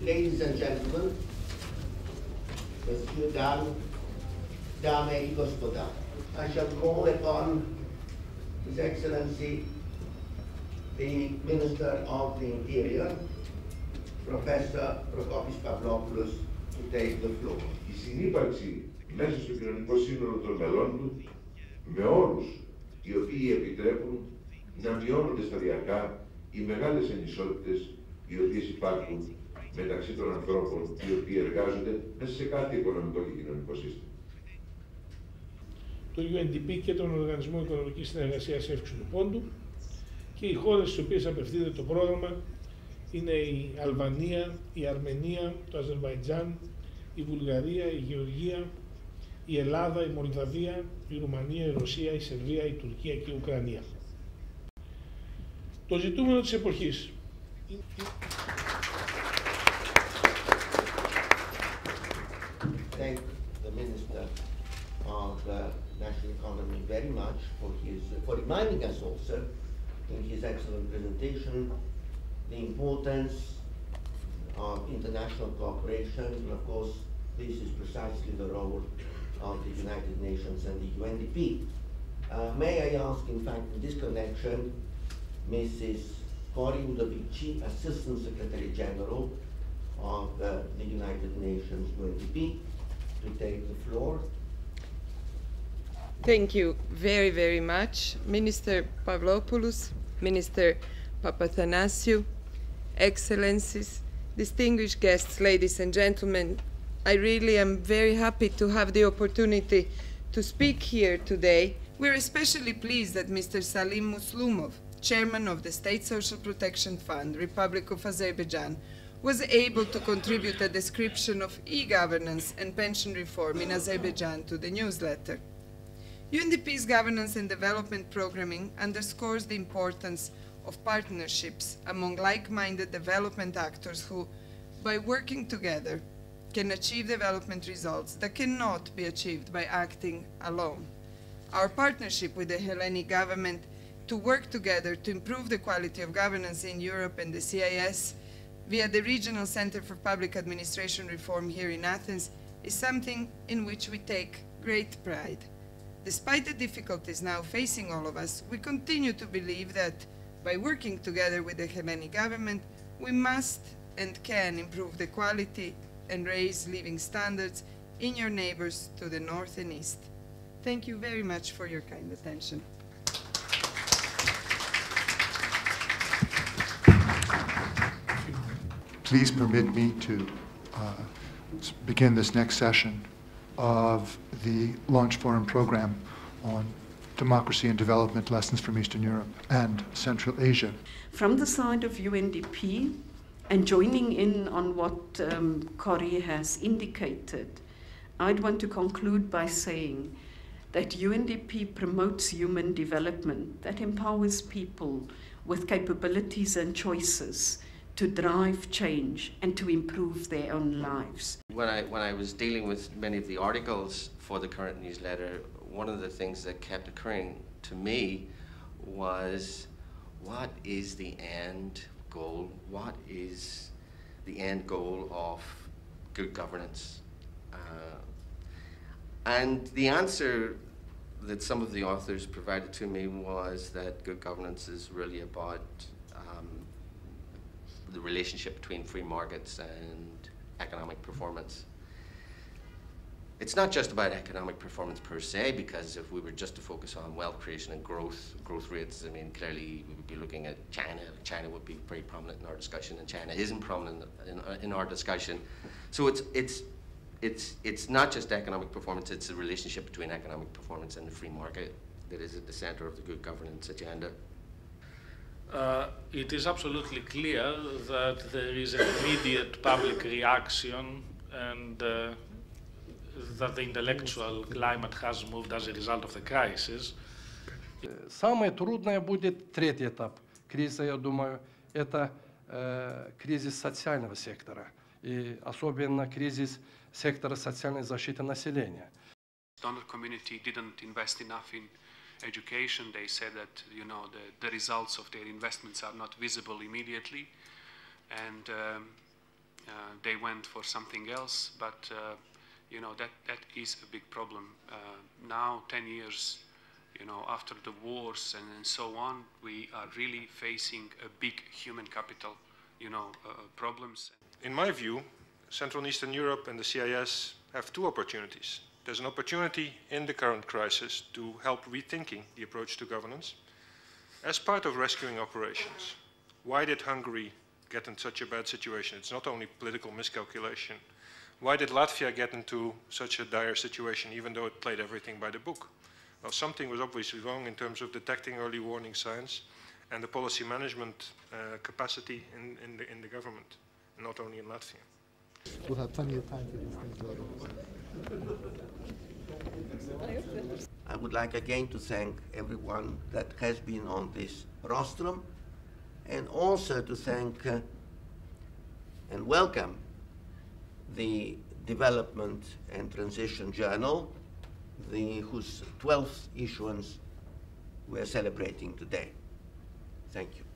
Ladies and gentlemen, Monsieur, Dame и Господа, I shall call upon His Excellency, the Minister of the Interior, Professor Prokopis Pavlopoulos, to take the floor. Η συνύπαρξη μέσα στο κοινωνικό σύνολο των μελών του με όρους οι οποίοι επιτρέπουν να μειώνονται σταδιακά οι μεγάλες ανισότητες οι οποίες υπάρχουν μεταξύ των ανθρώπων οι οποίοι εργάζονται μέσα σε κάθε οικονομικό και κοινωνικό σύστημα. Το UNDP και τον Οργανισμό Οικονομικής Συνεργασίας Εύξηνου Πόντου και οι χώρες στις οποίες απευθύνεται το πρόγραμμα είναι η Αλβανία, η Αρμενία, το Αζερβαϊτζάν, η Βουλγαρία, η Γεωργία, η Ελλάδα, η Μολδαβία, η Ρουμανία, η Ρωσία, η Σερβία, η Τουρκία και η Ουκρανία. Το ζητούμενο της εποχής. Thank the Minister of National Economy very much for reminding us also in his excellent presentation the importance of international cooperation, and of course this is precisely the role of the United Nations and the UNDP. May I ask, in fact, in this connection, Mrs. Kori Udovici, Assistant Secretary General of the United Nations UNDP, to take the floor. Thank you very, very much, Minister Pavlopoulos, Minister Papathanasiou, Excellencies, distinguished guests, ladies and gentlemen. I really am very happy to have the opportunity to speak here today. We're especially pleased that Mr. Salim Muslumov, Chairman of the State Social Protection Fund, Republic of Azerbaijan, was able to contribute a description of e-governance and pension reform in Azerbaijan to the newsletter. UNDP's governance and development programming underscores the importance of partnerships among like-minded development actors who, by working together, can achieve development results that cannot be achieved by acting alone. Our partnership with the Hellenic government to work together to improve the quality of governance in Europe and the CIS via the Regional Center for Public Administration Reform here in Athens is something in which we take great pride. Despite the difficulties now facing all of us, we continue to believe that by working together with the Hellenic government, we must and can improve the quality and raise living standards in your neighbors to the north and east. Thank you very much for your kind attention. Please permit me to begin this next session of the Launch Forum program on democracy and development lessons from Eastern Europe and Central Asia. From the side of UNDP, and joining in on what Kori has indicated, I'd want to conclude by saying that UNDP promotes human development that empowers people with capabilities and choices to drive change and to improve their own lives. When I was dealing with many of the articles for the current newsletter, one of the things that kept occurring to me was, what is the end goal? What is the end goal of good governance? And the answer that some of the authors provided to me was that good governance is really about the relationship between free markets and economic performance. It's not just about economic performance per se, because if we were just to focus on wealth creation and growth rates, I mean, clearly we would be looking at China. China would be very prominent in our discussion, and China isn't prominent in our discussion. So it's not just economic performance, it's the relationship between economic performance and the free market that is at the center of the good governance agenda. It is absolutely clear that there is an immediate public reaction and that the intellectual climate has moved as a result of the crisis. Самое трудное будет третий этап кризиса, я думаю, это кризис социального сектора, и особенно кризис сектора социальной защиты населения. Donor community didn't invest enough in education. They said that, you know, the results of their investments are not visible immediately, and they went for something else, but you know, that is a big problem. Now, 10 years, you know, after the wars and so on, we are really facing a big human capital, you know, problems. In my view, Central and Eastern Europe and the CIS have two opportunities. There's an opportunity in the current crisis to help rethinking the approach to governance as part of rescuing operations. Why did Hungary get in such a bad situation? It's not only political miscalculation. Why did Latvia get into such a dire situation even though it played everything by the book? Well, something was obviously wrong in terms of detecting early warning signs and the policy management capacity in the government, not only in Latvia. We'll have plenty of time for these things later. I would like again to thank everyone that has been on this rostrum, and also to thank and welcome the Development and Transition Journal, whose 12th issuance we're celebrating today. Thank you.